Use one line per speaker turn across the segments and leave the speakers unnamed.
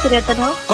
कैसे रहता था?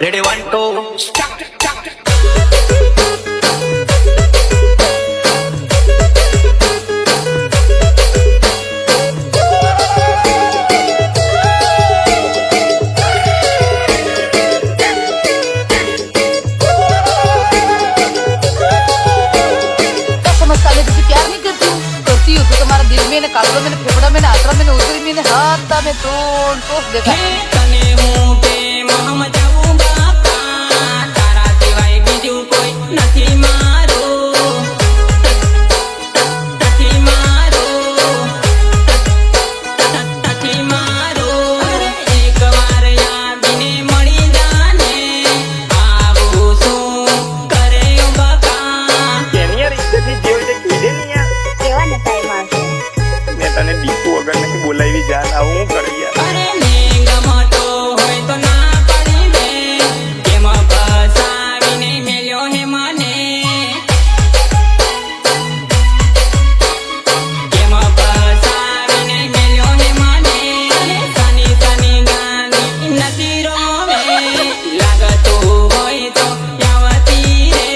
Ready, 1, 2, start.
में ने कागजों में ने फेफड़ा में ने आत्रा में ने उदरी में ने हाथा में तो देखा
तने हूँ प्रेम हम जाऊंगा तारा सिवाय बीजू कोई नहीं मारो नहीं मारो नहीं मारो अरे एक बार याद ने मળી जाने आवो सो करे बका
કેની યાર ઇજ્જતની જેવ છે કીધે નહીં યાર
કેવા નતા એમાં
મેં તને દીકુ વગર નથી બોલાવી જાન આવું હું કરી યાર
અરે ને ગમતો હોય તો ના પડી દે કેમ ફસાવીને મેલ્યો હે મને કેમ ફસાવીને મેલ્યો હે મને સની સની ગાની નથી રોવે લાગતું હોય તો યાવતી રે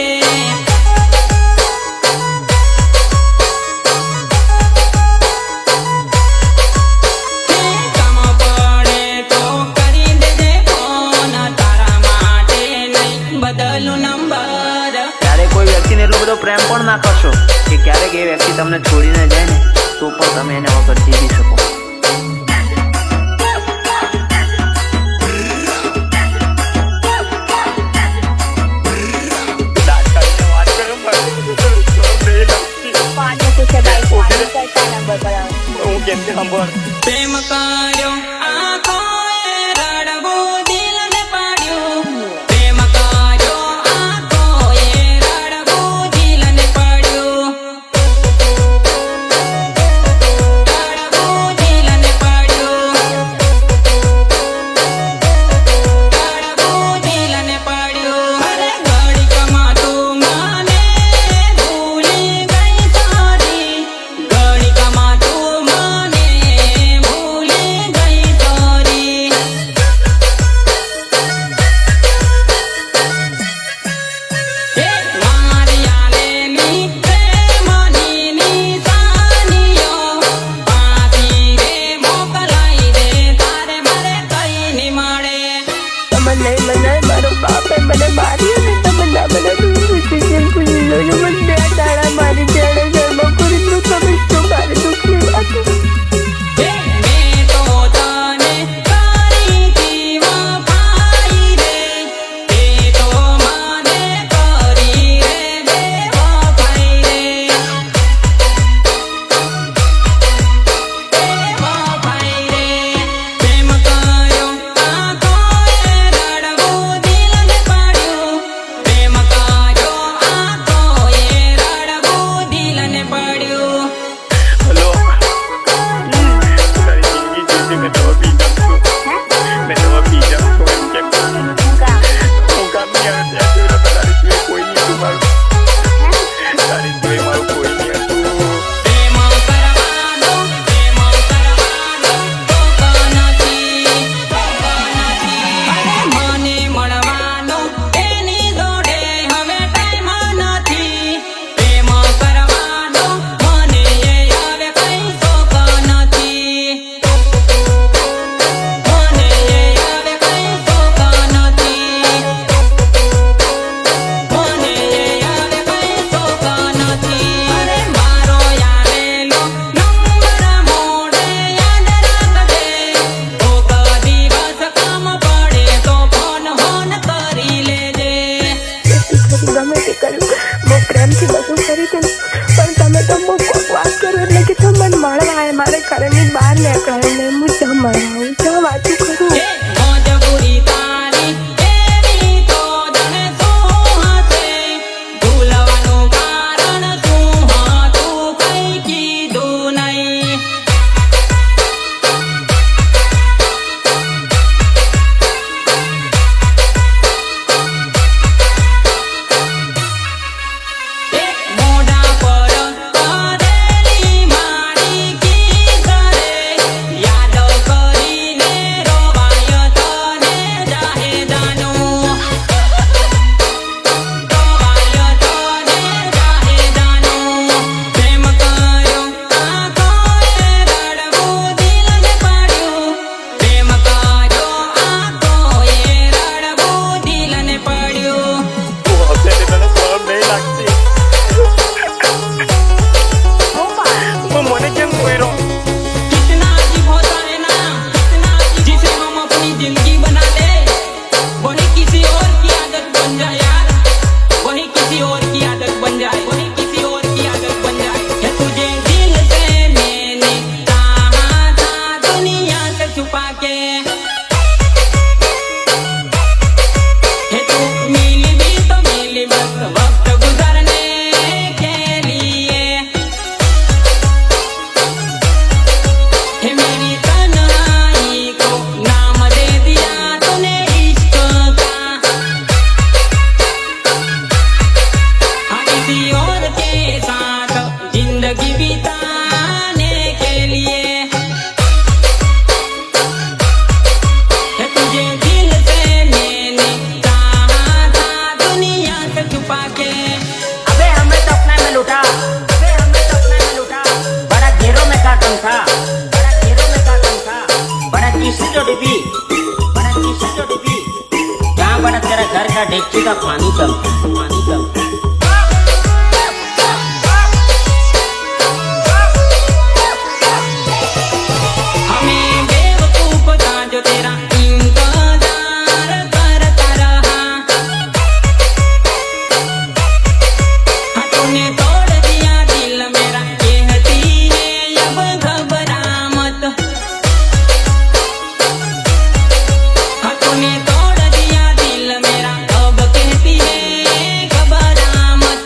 કામ પડે તો કરી દેજે ફોન તારા માટે નહીં બદલું નંબર
ત્યારે કોઈ વ્યક્તિને એટલો બધો પ્રેમ પણ ના કરશો કે ક્યારેક એ વ્યક્તિ તમને છોડીને જાય ને તો પણ તમે એને વગર જીવી શકો.
દાતાને વાત કરો પણ
પાછો પૂછે ભાઈ પાછો કરતા નંબર પર આવો
હું કેમ કે સાંભળ
પ્રેમ કર્યો આંખોએ રડવું દિલને પાડ્યું પ્રેમ કર્યો આંખોએ રડવું દિલને પડ્યું રડવું દિલને પડ્યું રડવું દિલને પડ્યું અરે ઘડીકમાં તું મને ભૂલી ગઈ તારી ઘડીકમાં તું મને ભૂલી ગઈ તારી હે મારી આલેલી પ્રેમની નિશાનીઓ પાછી રે મોકલાઈ દે તારે મારે કઈ નહીં મળે
તમને મને મારો બાપે મને માર્યો ને તમે ના મને દૂર જેમ ભૂલી લો મને બે દાડા મારી જાણે ઘરમાં કરી દઉં તમે શું મારે દુઃખની વાત
હે મેં તો તને કરી દી વફાઈ રે તે તો મને કરી રે બેવફાઈ રે બેવફાઈ રે પ્રેમ કર્યો આંખોએ રડવું દિલને પાડ્યું પ્રેમ કર્યો આંખોએ રડવું દિલને પડ્યું
હલો તારી જિંદગી જીતી મેં તો પી જાઉં છું મેં તો પી જાઉં છું એમ કેમ હું કામ નહીં આવે ત્યાં જોઈ રહ્યો તારી સિવાય કોઈ નહીં હતું મારું તારી સિવાય મારું કોઈ નહીં હતું
પ્રેમ કરવાનો તો નથી અરે મને મળવાનો એની જોડે હવે ટાઈમ નથી પ્રેમ કરવાનો મને એ હવે કઈ શોખ નથી મને એ હવે કઈ શોખ નથી મને એ હવે કઈ શોખ નથી અરે મારો આવેલો નંબર મોડે યાદ રાખજે કોક દિવસ કામ પડે તો ફોન કરી લેજે
ગમે તે કર્યું બહુ પ્રેમથી બધું કરી દઉં પણ તમે તો બહુ કોક વાત કરો એટલે કે તમે મને મળવા આવે મારે ઘરની બહાર નીકળે ને હું જ્યાં મળવા આવું જ્યાં વાતું કરું
મજબૂરી તારી એવી તો જાણે શું હશે ભૂલવાનું કારણ શું હતું કઈ કીધું નહીં મોઢા પર કરેલી મારી કી કરે યાદ जिंदगी बिताने के लिए तुझे दिल से मैंने चाहा था दुनिया से छुपा के।
अबे हमने तो अपना में लूटा, बड़ा घेरों में काटन था, बड़ा तीसरी जो डिब्बी, जहाँ बड़ा तेरा घर का डेक्ची का पानी कम।
हमें बेवकूफ था जो तेरा इंतजार करता रहा, तूने तोड़ दिया दिल मेरा, कहती है अब घबरा मत। तूने तोड़ दिया दिल मेरा, अब कहती है घबरा मत।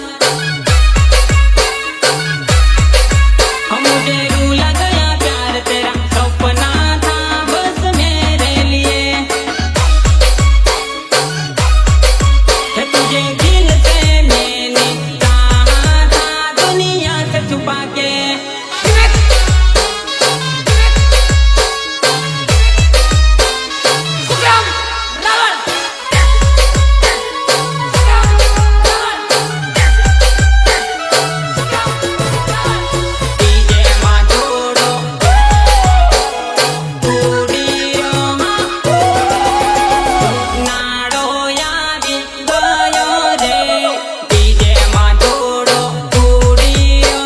मुझे रूला गया प्यार तेरा, सपना था बस मेरे लिए। तुझे दिल से मैंने चाहा था दुनिया से छुपा के। डीजे माधुरो कूड़ियो नाड़ो यादी गयो रे। डीजे माधुरो कूड़ियो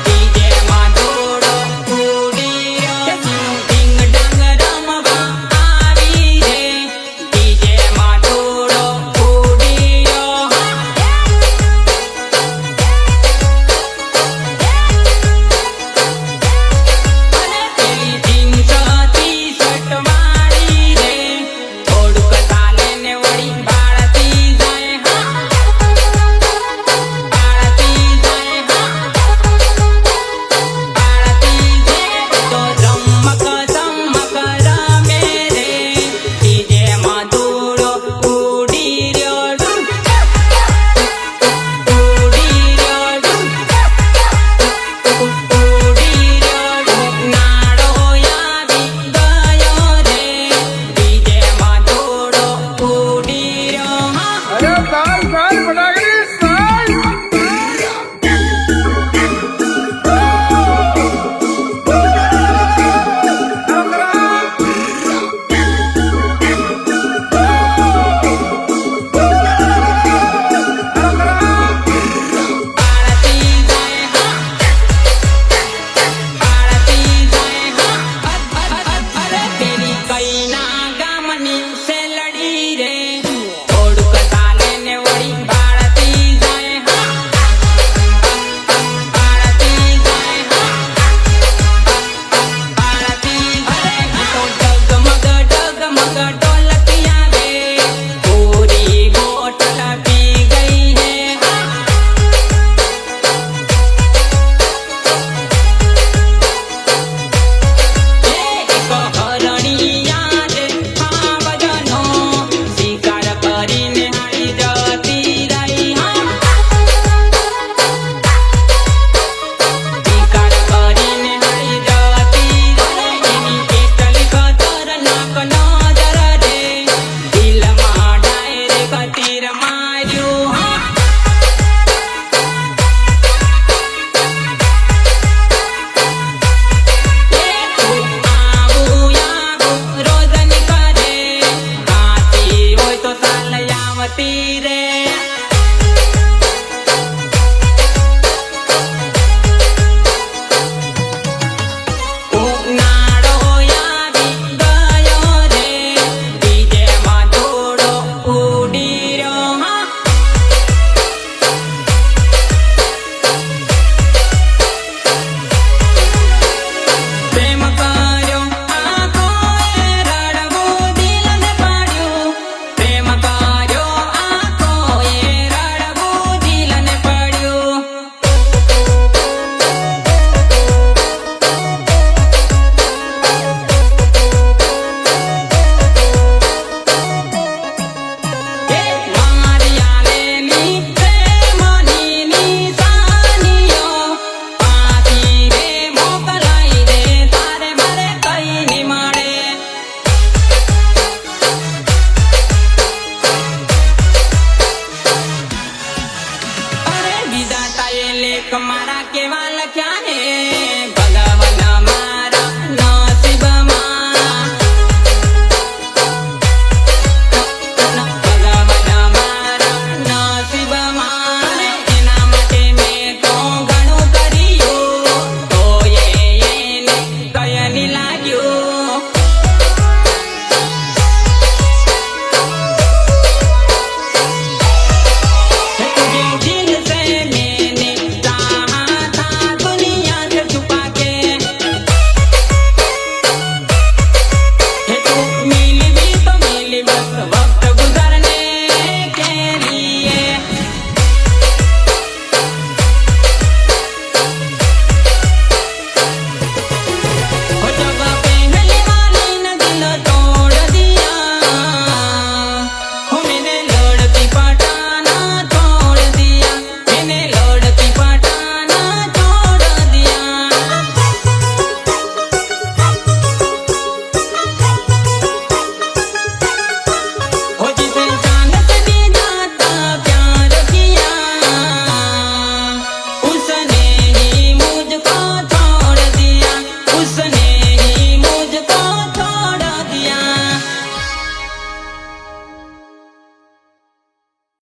डीजे माधुरो कूड़ियो डिंग डंग रमवा आवी रे। डीजे माधुरो कूड़ियो પેલી જીન્સ ટી-શર્ટ વાળી રે, થોડુંક ચાલે ને વળી બાળતી જાય, બાળતી જાય, બાળતી જાય તો ઝમક ઝમક રમે રે। ડીજે માધુરો ઉડી રહ્યો નાડો યાદી ગયો રે। ડીજે માધુરો ઉડી રહ્યો બાળતી જાય, બાળતી જાય અરે તેરી કઈના ગામની સેલડી રે, થોડુંક ચાલે ને વળી બાળતી જાય, બાળતી જાય, બાળતી જાય તો ડગમગ ડગમગ ઢોલકિયા રે, પૂરી બોટલ પી ગઈ હે। એક હરણિયા રે ખાવજનો શિકાર કરીને હારી જતી રહી, શિકાર કરીને હારી જતી રહી। એની કેટલી ખતરનાક નજર રે, દિલમાં ડાયરેક્ટ તીર માર્યું। આવું આવું રોજ નીકળે, ગાતી હોય તો સાલ આવતી